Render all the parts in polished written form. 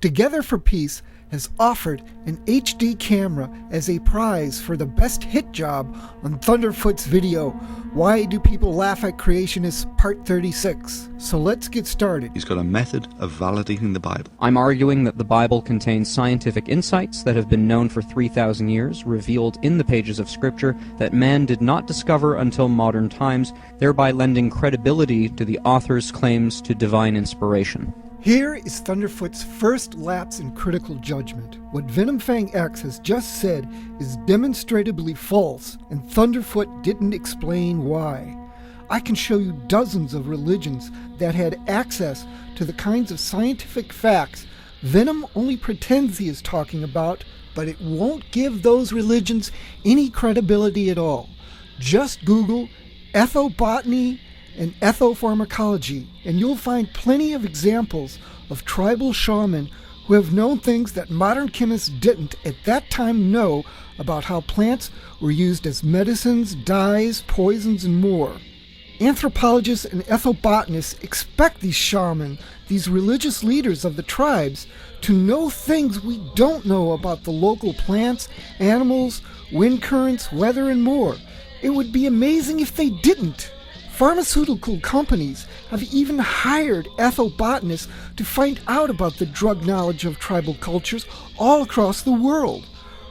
TogetherForPeace has offered an HD camera as a prize for the best hit job on Thunderfoot's video, Why Do People Laugh at Creationists, Part 36. So let's get started. He's got a method of validating the Bible. I'm arguing that the Bible contains scientific insights that have been known for 3,000 years, revealed in the pages of Scripture that man did not discover until modern times, thereby lending credibility to the author's claims to divine inspiration. Here is Thunderfoot's first lapse in critical judgment. What Venomfang X has just said is demonstrably false, and Thunderfoot didn't explain why. I can show you dozens of religions that had access to the kinds of scientific facts Venom only pretends he is talking about, but it won't give those religions any credibility at all. Just Google ethobotany and ethopharmacology, and you'll find plenty of examples of tribal shaman who have known things that modern chemists didn't at that time know about how plants were used as medicines, dyes, poisons, and more. Anthropologists and ethobotanists expect these shaman, these religious leaders of the tribes, to know things we don't know about the local plants, animals, wind currents, weather, and more. It would be amazing if they didn't. Pharmaceutical companies have even hired ethobotanists to find out about the drug knowledge of tribal cultures all across the world.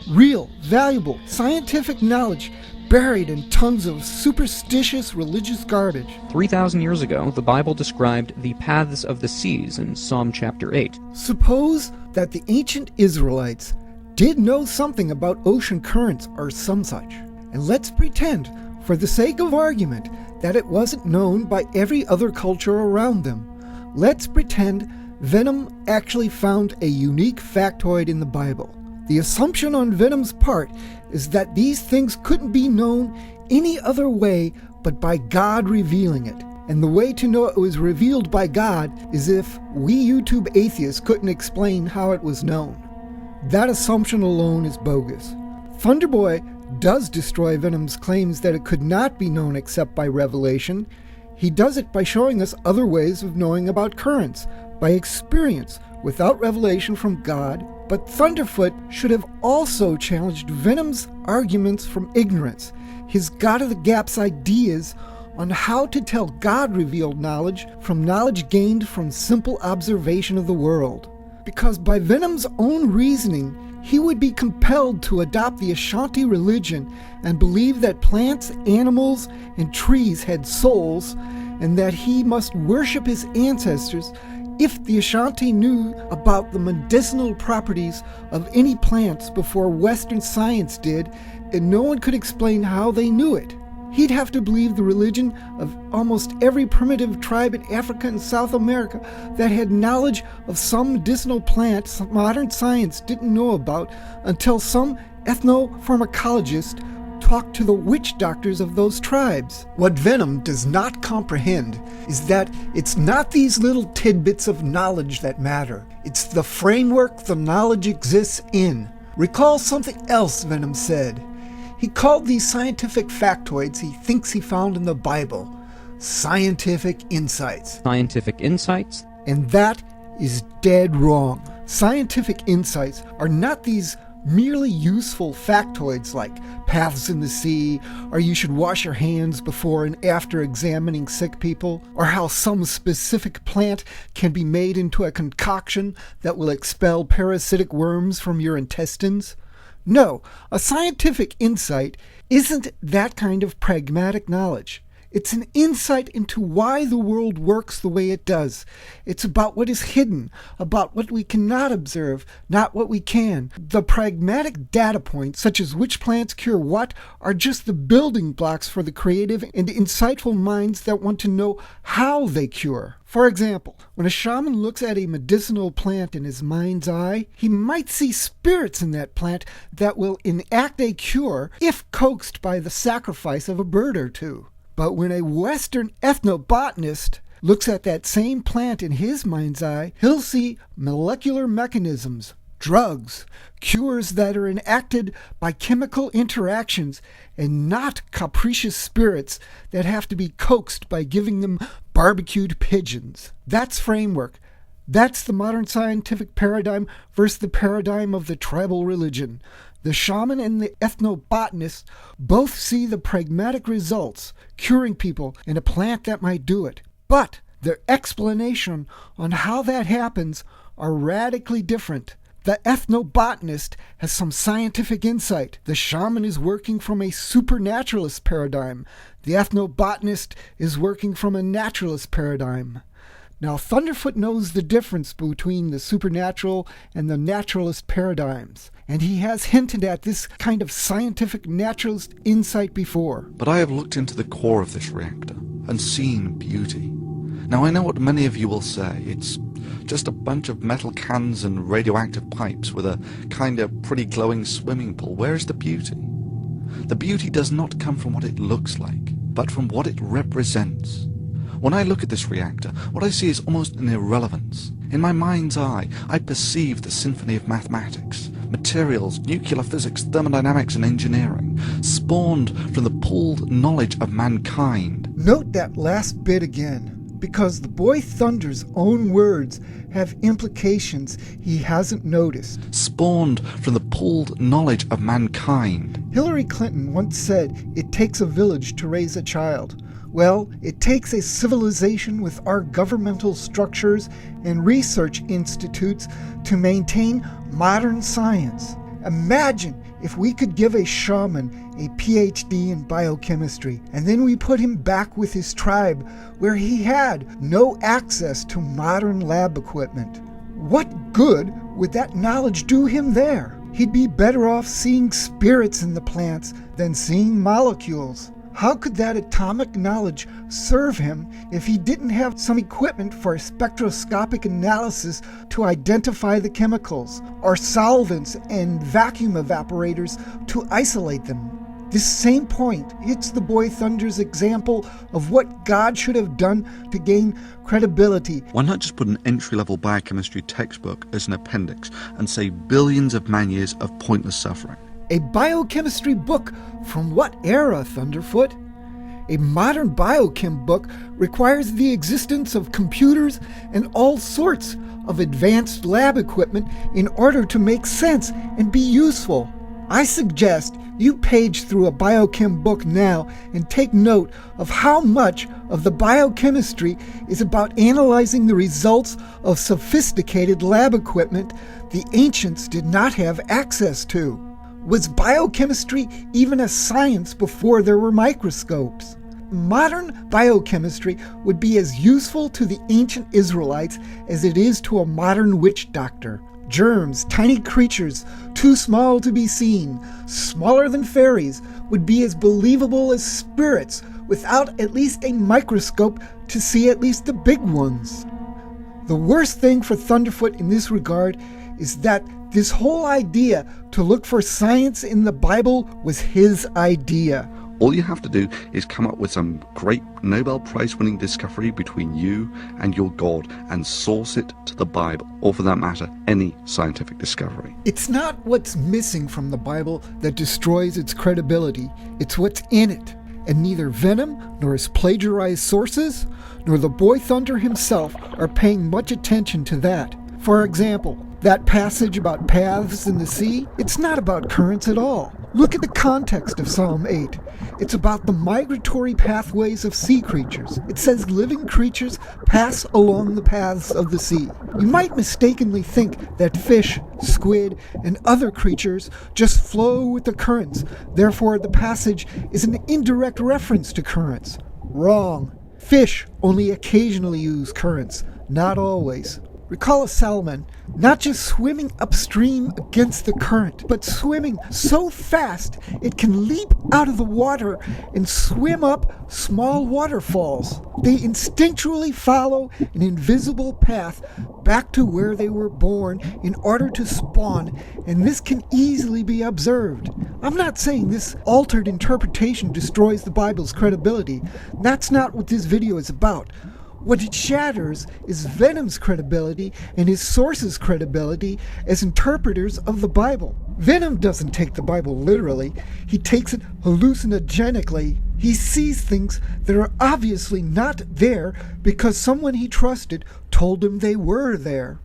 Real, valuable, scientific knowledge buried in tons of superstitious religious garbage. 3,000 years ago, the Bible described the paths of the seas in Psalm chapter 8. Suppose that the ancient Israelites did know something about ocean currents or some such. And let's pretend, for the sake of argument, that it wasn't known by every other culture around them. Let's pretend Venom actually found a unique factoid in the Bible. The assumption on Venom's part is that these things couldn't be known any other way but by God revealing it. And the way to know it was revealed by God is if we YouTube atheists couldn't explain how it was known. That assumption alone is bogus. Thunderboy does destroy Venom's claims that it could not be known except by revelation. He does it by showing us other ways of knowing about currents, by experience, without revelation from God. But Thunderfoot should have also challenged Venom's arguments from ignorance, his God-of-the-gaps ideas on how to tell God-revealed knowledge from knowledge gained from simple observation of the world. Because by Venom's own reasoning, he would be compelled to adopt the Ashanti religion and believe that plants, animals, and trees had souls, and that he must worship his ancestors if the Ashanti knew about the medicinal properties of any plants before Western science did, and no one could explain how they knew it. He'd have to believe the religion of almost every primitive tribe in Africa and South America that had knowledge of some medicinal plant modern science didn't know about until some ethnopharmacologist talked to the witch doctors of those tribes. What Venom does not comprehend is that it's not these little tidbits of knowledge that matter. It's the framework the knowledge exists in. Recall something else Venom said. He called these scientific factoids he thinks he found in the Bible scientific insights. Scientific insights? And that is dead wrong. Scientific insights are not these merely useful factoids like paths in the sea, or you should wash your hands before and after examining sick people, or how some specific plant can be made into a concoction that will expel parasitic worms from your intestines. No, a scientific insight isn't that kind of pragmatic knowledge. It's an insight into why the world works the way it does. It's about what is hidden, about what we cannot observe, not what we can. The pragmatic data points, such as which plants cure what, are just the building blocks for the creative and insightful minds that want to know how they cure. For example, when a shaman looks at a medicinal plant in his mind's eye, he might see spirits in that plant that will enact a cure if coaxed by the sacrifice of a bird or two. But when a Western ethnobotanist looks at that same plant in his mind's eye, he'll see molecular mechanisms, drugs, cures that are enacted by chemical interactions and not capricious spirits that have to be coaxed by giving them barbecued pigeons. That's framework. That's the modern scientific paradigm versus the paradigm of the tribal religion. The shaman and the ethnobotanist both see the pragmatic results, curing people, in a plant that might do it. But their explanation on how that happens are radically different. The ethnobotanist has some scientific insight. The shaman is working from a supernaturalist paradigm. The ethnobotanist is working from a naturalist paradigm. Now, Thunderfoot knows the difference between the supernatural and the naturalist paradigms, and he has hinted at this kind of scientific naturalist insight before. But I have looked into the core of this reactor and seen beauty. Now, I know what many of you will say. It's just a bunch of metal cans and radioactive pipes with a kind of pretty glowing swimming pool. Where is the beauty? The beauty does not come from what it looks like, but from what it represents. When I look at this reactor, what I see is almost an irrelevance. In my mind's eye, I perceive the symphony of mathematics, materials, nuclear physics, thermodynamics, and engineering, spawned from the pooled knowledge of mankind. Note that last bit again, because the boy Thunder's own words have implications he hasn't noticed. Spawned from the pooled knowledge of mankind. Hillary Clinton once said, "It takes a village to raise a child." Well, it takes a civilization with our governmental structures and research institutes to maintain modern science. Imagine if we could give a shaman a PhD in biochemistry, and then we put him back with his tribe where he had no access to modern lab equipment. What good would that knowledge do him there? He'd be better off seeing spirits in the plants than seeing molecules. How could that atomic knowledge serve him if he didn't have some equipment for spectroscopic analysis to identify the chemicals, or solvents and vacuum evaporators to isolate them? This same point hits the boy Thunder's example of what God should have done to gain credibility. Why not just put an entry-level biochemistry textbook as an appendix and save billions of man-years of pointless suffering? A biochemistry book from what era, Thunderfoot? A modern biochem book requires the existence of computers and all sorts of advanced lab equipment in order to make sense and be useful. I suggest you page through a biochem book now and take note of how much of the biochemistry is about analyzing the results of sophisticated lab equipment the ancients did not have access to. Was biochemistry even a science before there were microscopes? Modern biochemistry would be as useful to the ancient Israelites as it is to a modern witch doctor. Germs, tiny creatures, too small to be seen, smaller than fairies, would be as believable as spirits without at least a microscope to see at least the big ones. The worst thing for Thunderfoot in this regard is that this whole idea to look for science in the Bible was his idea. All you have to do is come up with some great Nobel Prize-winning discovery between you and your God and source it to the Bible, or for that matter, any scientific discovery. It's not what's missing from the Bible that destroys its credibility. It's what's in it. And neither Venom, nor his plagiarized sources, nor the boy Thunder himself are paying much attention to that. For example, that passage about paths in the sea, it's not about currents at all. Look at the context of Psalm 8. It's about the migratory pathways of sea creatures. It says living creatures pass along the paths of the sea. You might mistakenly think that fish, squid, and other creatures just flow with the currents. Therefore, the passage is an indirect reference to currents. Wrong. Fish only occasionally use currents, not always. Recall a salmon not just swimming upstream against the current, but swimming so fast it can leap out of the water and swim up small waterfalls. They instinctually follow an invisible path back to where they were born in order to spawn, and this can easily be observed. I'm not saying this altered interpretation destroys the Bible's credibility. That's not what this video is about. What it shatters is Venom's credibility and his sources' credibility as interpreters of the Bible. Venom doesn't take the Bible literally. He takes it hallucinogenically. He sees things that are obviously not there because someone he trusted told him they were there.